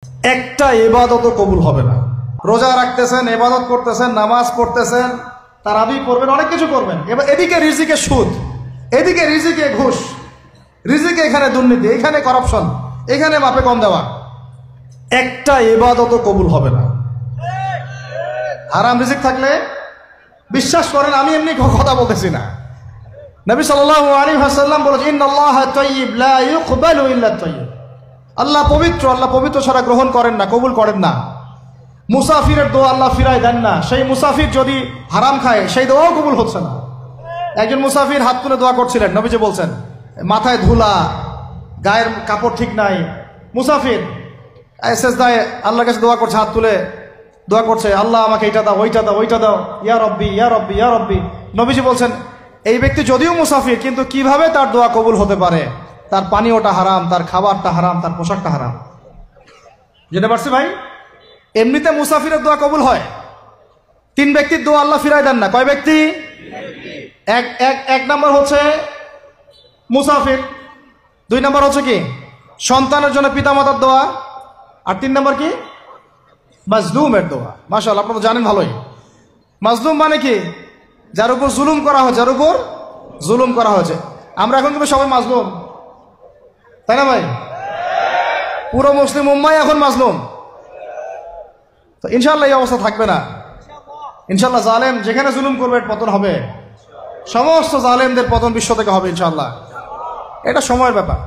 একটা ইবাদতও কবুল হবে না। রোজা রাখতেছেন, ইবাদত করতেছেন, নামাজ পড়তেছেন, তারাবি পড়বেন, অনেক কিছু করবেন, এবার এদিকে রিজিকে সুদ, এদিকে রিজিকে ঘুষ, রিজিকে এখানে দুর্নীতি, এখানে করাপশন, এখানে মাপে কম দেওয়া, একটা ইবাদতও কবুল হবে না। হারাম রিজিক থাকলে বিশ্বাস করেন, আমি এমনি কথা বলতেছি না, নবী সাল্লাল্লাহু আলাইহি ওয়াসাল্লাম বলেছেন ইন্নাল্লাহা তাইয়্যিব লা ইউকবালু ইল্লা তাইয়্যিব। আল্লাহ পবিত্র, আল্লাহ পবিত্র ছাড়া গ্রহণ করেন না, কবুল করেন না। মুসাফিরের দোয়া আল্লাহ ফিরায় দেন না, সেই মুসাফির যদি হারাম খায় সেই দোয়াও কবুল হচ্ছে না। একজন মুসাফির হাত তুলে দোয়া করছিলেন, নবীজি বলছেন মাথায় ধুলা, গায়ের কাপড় ঠিক নাই, মুসাফির সেজদায় আল্লাহর কাছে দোয়া করছে, হাত তুলে দোয়া করছে, আল্লাহ আমাকে এইটা দাও, ওইটা দাও, ওইটা দাও, ইয়া রব্বি ইয়া রব্বি ইয়া রব্বি। নবীজি বলছেন এই ব্যক্তি যদিও মুসাফির, কিন্তু কিভাবে তার দোয়া কবুল হতে পারে? তার পানীয়টা হারাম, তার খাবারটা হারাম, তার পোশাকটা হারাম। যেতে পারছি ভাই? এমনিতে মুসাফিরের দোয়া কবুল হয়, তিন ব্যক্তির দোয়া আল্লাহ ফিরায় দেন না। কয় ব্যক্তি? এক নম্বর হচ্ছে মুসাফির, দুই নম্বর হচ্ছে কি সন্তানের জন্য পিতামাতার দোয়া, আর তিন নম্বর কি মাজলুমের দোয়া। মাশাআল্লাহ, আপনারা তো জানেন ভালোই। মাজলুম মানে কি? যার উপর জুলুম করা হয়েছে, যার উপর জুলুম করা হয়েছে। আমরা এখন কিন্তু সবাই মাজলুম, তাই না ভাই? পুরো মুসলিম উম্মাহ এখন মাজলুম। তো ইনশাআল্লাহ এই অবস্থা থাকবে না। ইনশাআল্লাহ জালেম যেখানে জুলুম করবে পতন হবে, সমস্ত জালেমদের পতন বিশ্ব থেকে হবে ইনশাআল্লাহ। এটা সময়ের ব্যাপার।